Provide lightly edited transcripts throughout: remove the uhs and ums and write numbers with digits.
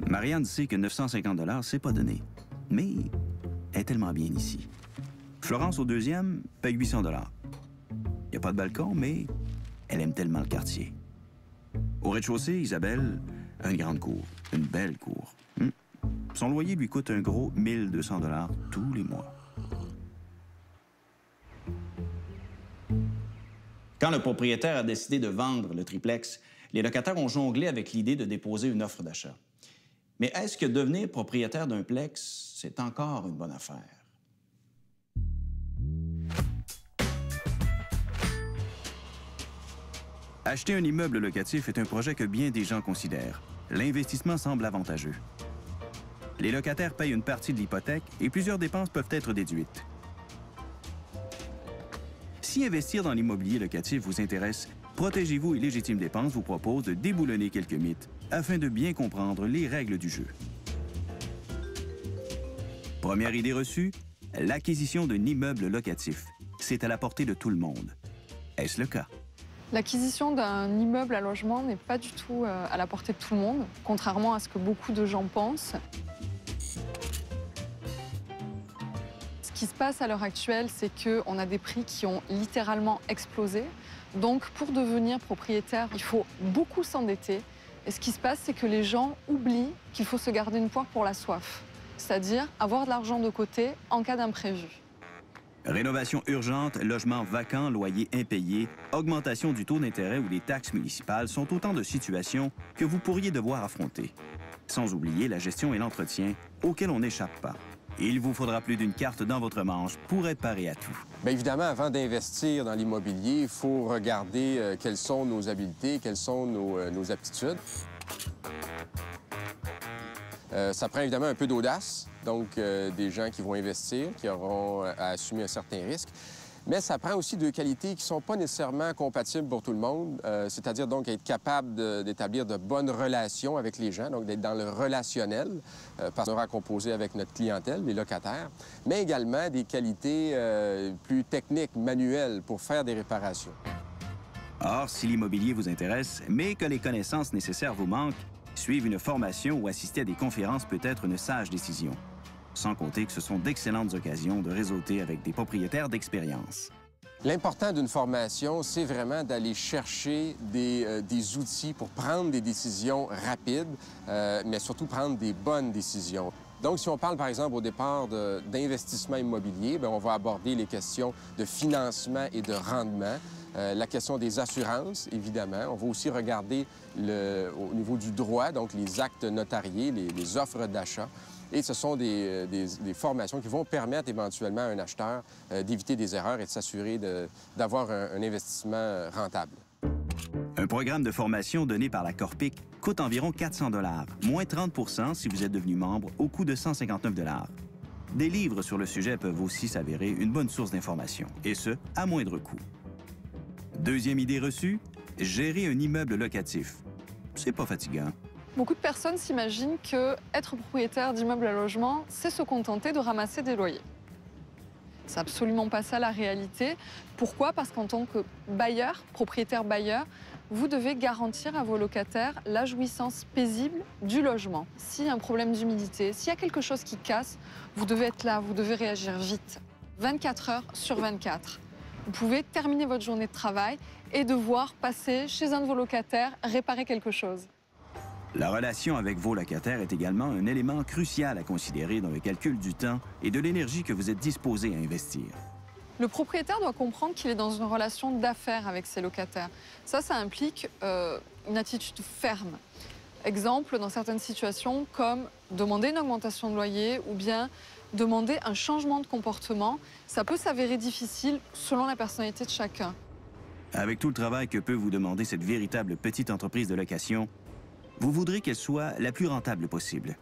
Marianne sait que 950 $, c'est pas donné. Mais elle est tellement bien ici. Florence, au deuxième, paye 800 $. Il n'y a pas de balcon, mais elle aime tellement le quartier. Au rez-de-chaussée, Isabelle a une grande cour, une belle cour. Son loyer lui coûte un gros 1200 $ tous les mois. Quand le propriétaire a décidé de vendre le triplex, les locataires ont jonglé avec l'idée de déposer une offre d'achat. Mais est-ce que devenir propriétaire d'un plex, c'est encore une bonne affaire? Acheter un immeuble locatif est un projet que bien des gens considèrent. L'investissement semble avantageux. Les locataires payent une partie de l'hypothèque et plusieurs dépenses peuvent être déduites. Si investir dans l'immobilier locatif vous intéresse, Protégez-vous et Légitime Dépenses vous propose de déboulonner quelques mythes afin de bien comprendre les règles du jeu. Première idée reçue, l'acquisition d'un immeuble locatif. C'est à la portée de tout le monde. Est-ce le cas? L'acquisition d'un immeuble à logement n'est pas du tout à la portée de tout le monde, contrairement à ce que beaucoup de gens pensent. Ce qui se passe à l'heure actuelle, c'est qu'on a des prix qui ont littéralement explosé. Donc, pour devenir propriétaire, il faut beaucoup s'endetter. Et ce qui se passe, c'est que les gens oublient qu'il faut se garder une poire pour la soif, c'est-à-dire avoir de l'argent de côté en cas d'imprévu. Rénovation urgente, logements vacants, loyers impayés, augmentation du taux d'intérêt ou des taxes municipales sont autant de situations que vous pourriez devoir affronter. Sans oublier la gestion et l'entretien auxquels on n'échappe pas. Il vous faudra plus d'une carte dans votre manche pour être paré à tout. Bien évidemment, avant d'investir dans l'immobilier, il faut regarder quelles sont nos habiletés, quelles sont nos aptitudes. Ça prend évidemment un peu d'audace, donc des gens qui vont investir, qui auront à assumer un certain risque. Mais ça prend aussi deux qualités qui ne sont pas nécessairement compatibles pour tout le monde, c'est-à-dire donc être capable d'établir de bonnes relations avec les gens, donc d'être dans le relationnel, parce qu'on aura composé avec notre clientèle, les locataires, mais également des qualités plus techniques, manuelles, pour faire des réparations. Or, si l'immobilier vous intéresse, mais que les connaissances nécessaires vous manquent, suivre une formation ou assister à des conférences peut être une sage décision. Sans compter que ce sont d'excellentes occasions de réseauter avec des propriétaires d'expérience. L'important d'une formation, c'est vraiment d'aller chercher des outils pour prendre des décisions rapides, mais surtout prendre des bonnes décisions. Donc, si on parle, par exemple, au départ d'investissement immobilier, bien, on va aborder les questions de financement et de rendement. La question des assurances, évidemment. On va aussi regarder au niveau du droit, donc les actes notariés, les offres d'achat. Et ce sont des formations qui vont permettre éventuellement à un acheteur d'éviter des erreurs et de s'assurer d'avoir un investissement rentable. Un programme de formation donné par la Corpic coûte environ 400 $, moins 30 % si vous êtes devenu membre, au coût de 159 $. Des livres sur le sujet peuvent aussi s'avérer une bonne source d'information, et ce, à moindre coût. Deuxième idée reçue, gérer un immeuble locatif. C'est pas fatigant. Beaucoup de personnes s'imaginent qu'être propriétaire d'immeubles à logement, c'est se contenter de ramasser des loyers. C'est absolument pas ça la réalité. Pourquoi? Parce qu'en tant que bailleur, propriétaire bailleur, vous devez garantir à vos locataires la jouissance paisible du logement. S'il y a un problème d'humidité, s'il y a quelque chose qui casse, vous devez être là, vous devez réagir vite. 24 heures sur 24. Vous pouvez terminer votre journée de travail et devoir passer chez un de vos locataires, réparer quelque chose. La relation avec vos locataires est également un élément crucial à considérer dans le calcul du temps et de l'énergie que vous êtes disposé à investir. Le propriétaire doit comprendre qu'il est dans une relation d'affaires avec ses locataires. Ça implique une attitude ferme. Exemple, dans certaines situations, comme demander une augmentation de loyer ou bien demander un changement de comportement, ça peut s'avérer difficile selon la personnalité de chacun. Avec tout le travail que peut vous demander cette véritable petite entreprise de location, vous voudrez qu'elle soit la plus rentable possible.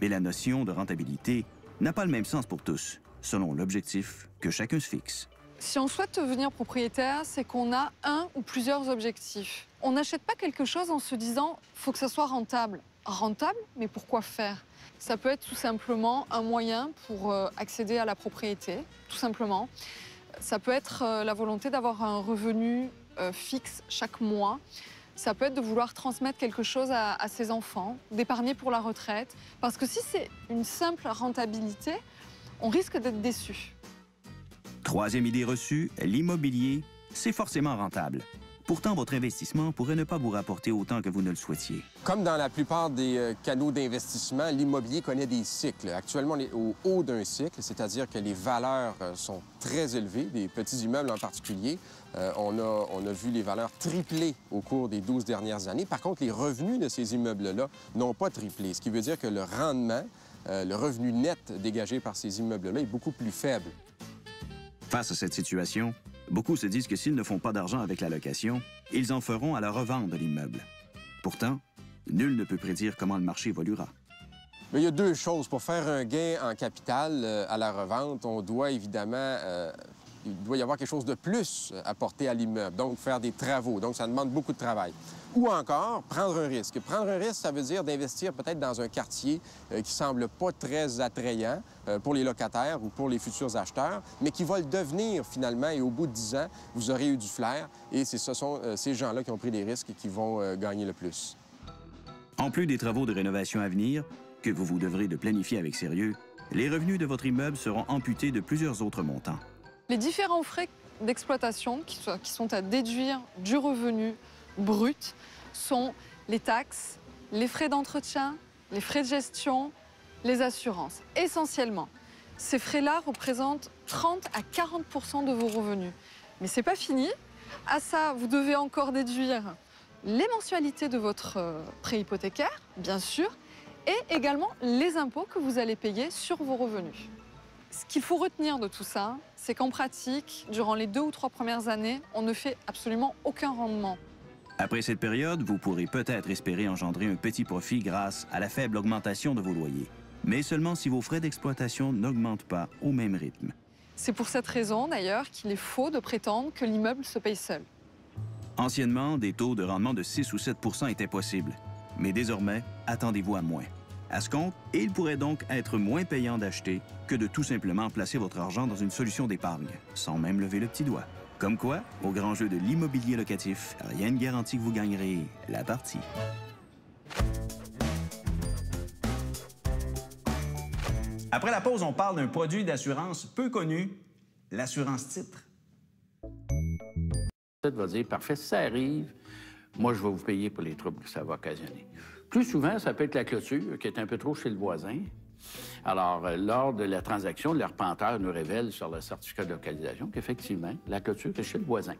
Mais la notion de rentabilité n'a pas le même sens pour tous, selon l'objectif que chacun se fixe. Si on souhaite devenir propriétaire, c'est qu'on a un ou plusieurs objectifs. On n'achète pas quelque chose en se disant « faut que ça soit rentable ». Rentable, mais pourquoi faire? Ça peut être tout simplement un moyen pour accéder à la propriété, tout simplement. Ça peut être la volonté d'avoir un revenu fixe chaque mois. Ça peut être de vouloir transmettre quelque chose à ses enfants, d'épargner pour la retraite. Parce que si c'est une simple rentabilité, on risque d'être déçu. Troisième idée reçue, l'immobilier, c'est forcément rentable. Pourtant, votre investissement pourrait ne pas vous rapporter autant que vous ne le souhaitiez. Comme dans la plupart des canaux d'investissement, l'immobilier connaît des cycles. Actuellement, on est au haut d'un cycle, c'est-à-dire que les valeurs sont très élevées, des petits immeubles en particulier. On a vu les valeurs tripler au cours des 12 dernières années. Par contre, les revenus de ces immeubles-là n'ont pas triplé, ce qui veut dire que le rendement, le revenu net dégagé par ces immeubles-là est beaucoup plus faible. Face à cette situation, beaucoup se disent que s'ils ne font pas d'argent avec la location, ils en feront à la revente de l'immeuble. Pourtant, nul ne peut prédire comment le marché évoluera. Mais il y a deux choses. Pour faire un gain en capital à la revente, on doit évidemment... il doit y avoir quelque chose de plus à apporter à l'immeuble, donc faire des travaux. Donc, ça demande beaucoup de travail. Ou encore, prendre un risque. Prendre un risque, ça veut dire d'investir peut-être dans un quartier qui ne semble pas très attrayant pour les locataires ou pour les futurs acheteurs, mais qui va le devenir finalement, et au bout de 10 ans, vous aurez eu du flair, et ce sont ces gens-là qui ont pris des risques et qui vont gagner le plus. En plus des travaux de rénovation à venir, que vous devrez de planifier avec sérieux, les revenus de votre immeuble seront amputés de plusieurs autres montants. Les différents frais d'exploitation qui sont à déduire du revenu brut sont les taxes, les frais d'entretien, les frais de gestion, les assurances. Essentiellement, ces frais-là représentent 30 à 40% de vos revenus. Mais ce n'est pas fini. À ça, vous devez encore déduire les mensualités de votre prêt hypothécaire, bien sûr, et également les impôts que vous allez payer sur vos revenus. Ce qu'il faut retenir de tout ça, c'est qu'en pratique, durant les 2 ou 3 premières années, on ne fait absolument aucun rendement. Après cette période, vous pourrez peut-être espérer engendrer un petit profit grâce à la faible augmentation de vos loyers, mais seulement si vos frais d'exploitation n'augmentent pas au même rythme. C'est pour cette raison, d'ailleurs, qu'il est faux de prétendre que l'immeuble se paye seul. Anciennement, des taux de rendement de 6 ou 7 % étaient possibles, mais désormais, attendez-vous à moins. À ce compte, il pourrait donc être moins payant d'acheter que de tout simplement placer votre argent dans une solution d'épargne, sans même lever le petit doigt. Comme quoi, au grand jeu de l'immobilier locatif, rien ne garantit que vous gagnerez la partie. Après la pause, on parle d'un produit d'assurance peu connu, l'assurance titre. Ça va dire, parfait, si ça arrive, moi, je vais vous payer pour les troubles que ça va occasionner. Plus souvent, ça peut être la clôture qui est un peu trop chez le voisin. Alors, lors de la transaction, l'arpenteur nous révèle sur le certificat de localisation qu'effectivement, la clôture est chez le voisin.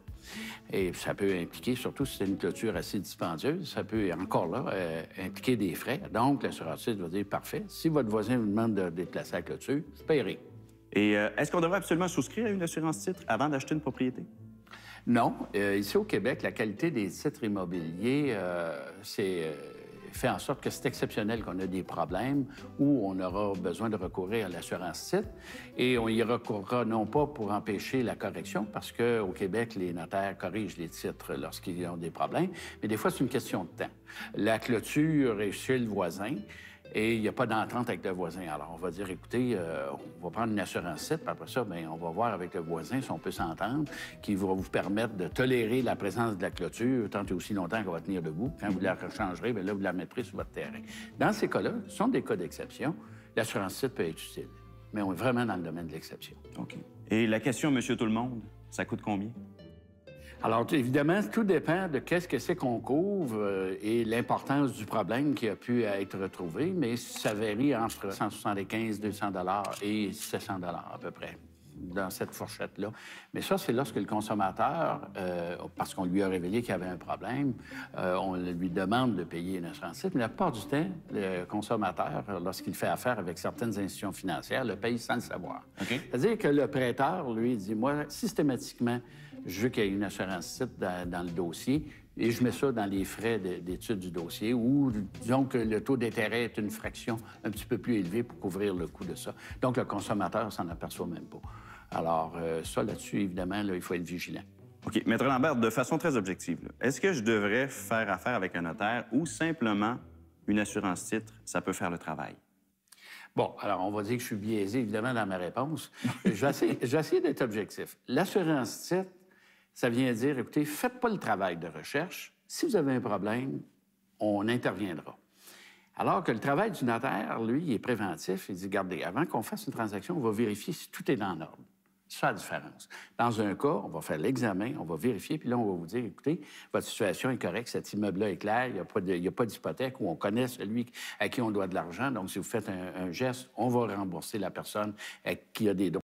Et ça peut impliquer, surtout si c'est une clôture assez dispendieuse, ça peut encore là impliquer des frais. Donc, l'assurance va dire, parfait, si votre voisin vous demande de déplacer la clôture, je paierai. Et est-ce qu'on devrait absolument souscrire à une assurance titre avant d'acheter une propriété? Non. Ici, au Québec, la qualité des titres immobiliers, fait en sorte que c'est exceptionnel qu'on a des problèmes où on aura besoin de recourir à l'assurance titre. Et on y recourra non pas pour empêcher la correction, parce qu'au Québec, les notaires corrigent les titres lorsqu'ils ont des problèmes, mais des fois, c'est une question de temps. La clôture est chez le voisin, et il n'y a pas d'entente avec le voisin. Alors, on va dire, écoutez, on va prendre une assurance titre, puis après ça, bien, on va voir avec le voisin si on peut s'entendre, qui va vous permettre de tolérer la présence de la clôture tant et aussi longtemps qu'elle va tenir debout. Quand vous la rechangerez, bien là, vous la mettrez sur votre terrain. Dans ces cas-là, ce sont des cas d'exception. L'assurance titre peut être utile, mais on est vraiment dans le domaine de l'exception. OK. Et la question, Monsieur Tout-le-Monde, ça coûte combien? Alors, évidemment, tout dépend de qu'est-ce que c'est qu'on couvre et l'importance du problème qui a pu être retrouvé, mais ça varie entre 175, 200 $ et 700 $ à peu près, dans cette fourchette-là. Mais ça, c'est lorsque le consommateur, parce qu'on lui a révélé qu'il y avait un problème, on lui demande de payer une assurance titre. Mais la plupart du temps, le consommateur, lorsqu'il fait affaire avec certaines institutions financières, le paye sans le savoir. Okay. C'est-à-dire que le prêteur, lui, dit, moi, systématiquement, je veux qu'il y ait une assurance titre dans le dossier et je mets ça dans les frais d'étude du dossier ou, disons que le taux d'intérêt est une fraction un petit peu plus élevée pour couvrir le coût de ça. Donc, le consommateur s'en aperçoit même pas. Alors, ça, là-dessus, évidemment, là, il faut être vigilant. OK. Maître Lambert, de façon très objective, est-ce que je devrais faire affaire avec un notaire ou simplement une assurance titre, ça peut faire le travail? Bon, alors, on va dire que je suis biaisé, évidemment, dans ma réponse. Je vais essayer d'être objectif. L'assurance titre, ça vient dire, écoutez, faites pas le travail de recherche, Si vous avez un problème, on interviendra. Alors que le travail du notaire, lui, il est préventif. Il dit, regardez, avant qu'on fasse une transaction, on va vérifier si tout est en ordre. C'est ça la différence. Dans un cas, on va faire l'examen, on va vérifier, puis là, on va vous dire, écoutez, votre situation est correcte, cet immeuble-là est clair, il n'y a pas d'hypothèque, ou on connaît celui à qui on doit de l'argent. Donc, si vous faites un geste, on va rembourser la personne qui a des droits.